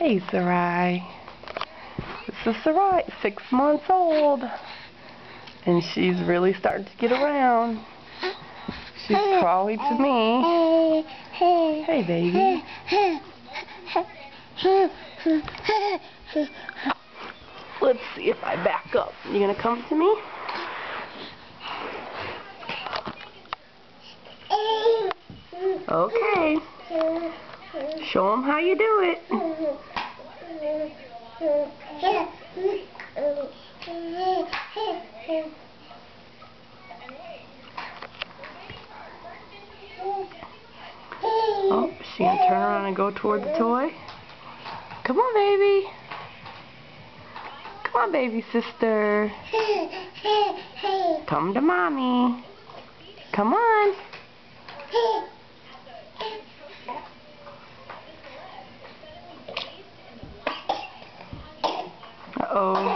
Hey, Sarai. This is Sarai, 6 months old. And she's really starting to get around. She's crawling to me. Hey, baby. Let's see if I back up. You gonna come to me? Okay. Show them how you do it. Oh, she gonna turn around and go toward the toy? Come on, baby. Come on, baby sister. Come to mommy. Come on. Uh-oh.